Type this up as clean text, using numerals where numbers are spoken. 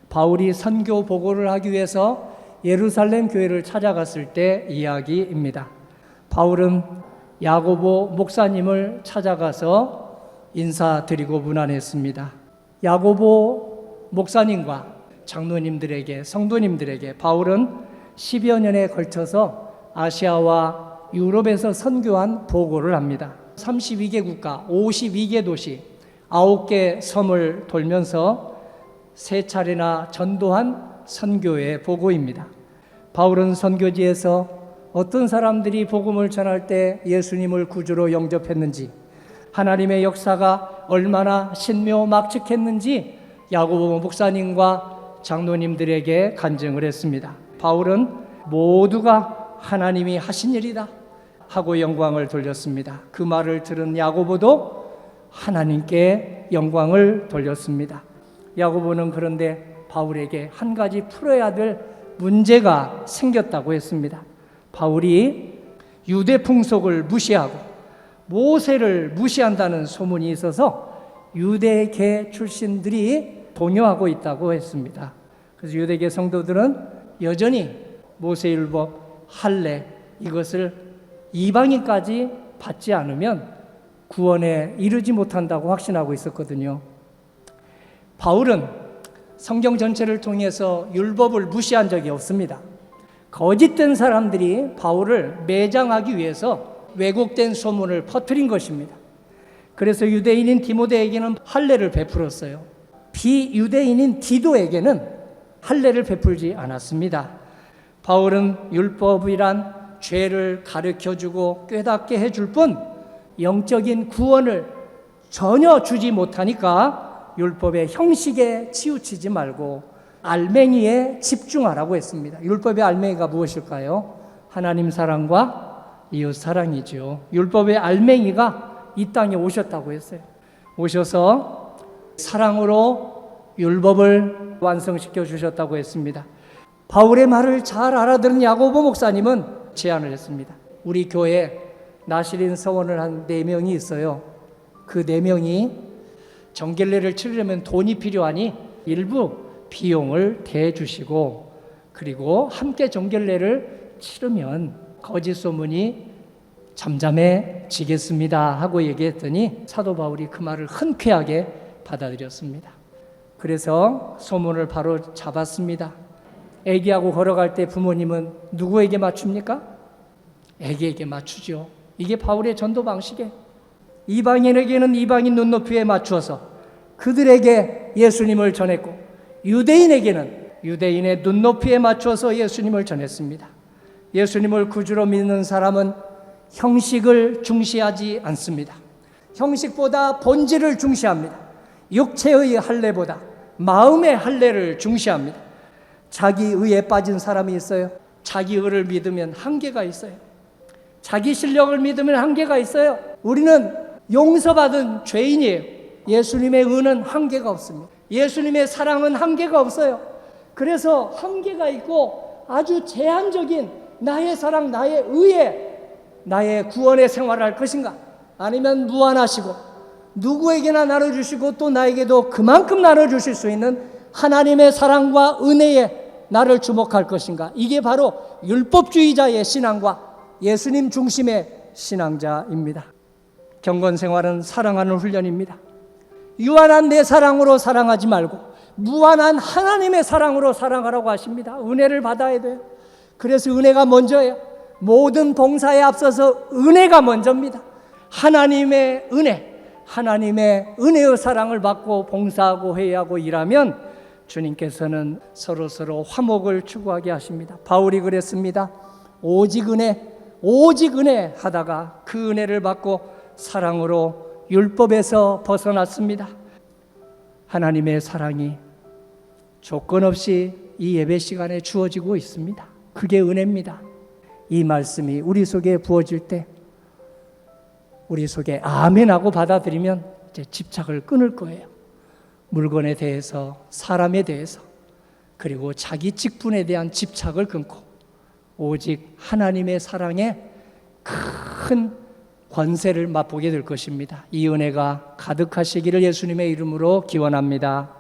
바울이 선교 보고를 하기 위해서 예루살렘 교회를 찾아갔을 때 이야기입니다. 바울은 야고보 목사님을 찾아가서 인사드리고 문안했습니다. 야고보 목사님과 장로님들에게, 성도님들에게 바울은 10여 년에 걸쳐서 아시아와 유럽에서 선교한 보고를 합니다. 32개 국가, 52개 도시, 9개 섬을 돌면서 3차례나 전도한 선교의 보고입니다. 바울은 선교지에서 어떤 사람들이 복음을 전할 때 예수님을 구주로 영접했는지, 하나님의 역사가 얼마나 신묘막측했는지 야고보 목사님과 장로님들에게 간증을 했습니다. 바울은 모두가 하나님이 하신 일이다 하고 영광을 돌렸습니다. 그 말을 들은 야고보도 하나님께 영광을 돌렸습니다. 야고보는 그런데 바울에게 한 가지 풀어야 될 문제가 생겼다고 했습니다. 바울이 유대 풍속을 무시하고 모세를 무시한다는 소문이 있어서 유대계 출신들이 동요하고 있다고 했습니다. 그래서 유대계 성도들은 여전히 모세율법, 할례 이것을 이방인까지 받지 않으면 구원에 이르지 못한다고 확신하고 있었거든요. 바울은 성경 전체를 통해서 율법을 무시한 적이 없습니다. 거짓된 사람들이 바울을 매장하기 위해서 왜곡된 소문을 퍼뜨린 것입니다. 그래서 유대인인 디모데에게는 할례를 베풀었어요. 비유대인인 디도에게는 할례를 베풀지 않았습니다. 바울은 율법이란 죄를 가르쳐주고 깨닫게 해줄 뿐 영적인 구원을 전혀 주지 못하니까 율법의 형식에 치우치지 말고 알맹이에 집중하라고 했습니다. 율법의 알맹이가 무엇일까요? 하나님 사랑과 이웃 사랑이죠. 율법의 알맹이가 이 땅에 오셨다고 했어요. 오셔서 사랑으로 율법을 완성시켜 주셨다고 했습니다. 바울의 말을 잘 알아들은 야고보 목사님은 제안을 했습니다. 우리 교회에 나실인 서원을 한 4명이 있어요. 그 4명이 정결례를 치르려면 돈이 필요하니 일부 비용을 대주시고, 그리고 함께 정결례를 치르면 거짓 소문이 잠잠해지겠습니다 하고 얘기했더니 사도 바울이 그 말을 흔쾌하게 받아들였습니다. 그래서 소문을 바로 잡았습니다. 애기하고 걸어갈 때 부모님은 누구에게 맞춥니까? 애기에게 맞추죠. 이게 바울의 전도 방식이에요. 이방인에게는 이방인 눈높이에 맞추어서 그들에게 예수님을 전했고, 유대인에게는 유대인의 눈높이에 맞춰서 예수님을 전했습니다. 예수님을 구주로 믿는 사람은 형식을 중시하지 않습니다. 형식보다 본질을 중시합니다. 육체의 할례보다 마음의 할례를 중시합니다. 자기 의에 빠진 사람이 있어요. 자기 의를 믿으면 한계가 있어요. 자기 실력을 믿으면 한계가 있어요. 우리는 용서받은 죄인이에요. 예수님의 의는 한계가 없습니다. 예수님의 사랑은 한계가 없어요. 그래서 한계가 있고 아주 제한적인 나의 사랑, 나의 의에 나의 구원의 생활을 할 것인가? 아니면 무한하시고 누구에게나 나눠주시고 또 나에게도 그만큼 나눠주실 수 있는 하나님의 사랑과 은혜에 나를 주목할 것인가? 이게 바로 율법주의자의 신앙과 예수님 중심의 신앙자입니다. 경건 생활은 사랑하는 훈련입니다. 유한한 내 사랑으로 사랑하지 말고 무한한 하나님의 사랑으로 사랑하라고 하십니다. 은혜를 받아야 돼요. 그래서 은혜가 먼저예요. 모든 봉사에 앞서서 은혜가 먼저입니다. 하나님의 은혜, 하나님의 은혜의 사랑을 받고 봉사하고 회의하고 일하면 주님께서는 서로 화목을 추구하게 하십니다. 바울이 그랬습니다. 오직 은혜 하다가 그 은혜를 받고 사랑으로 율법에서 벗어났습니다. 하나님의 사랑이 조건 없이 이 예배 시간에 주어지고 있습니다. 그게 은혜입니다. 이 말씀이 우리 속에 부어질 때 우리 속에 아멘하고 받아들이면 이제 집착을 끊을 거예요. 물건에 대해서, 사람에 대해서, 그리고 자기 직분에 대한 집착을 끊고 오직 하나님의 사랑에 큰 권세를 맛보게 될 것입니다. 이 은혜가 가득하시기를 예수님의 이름으로 기원합니다.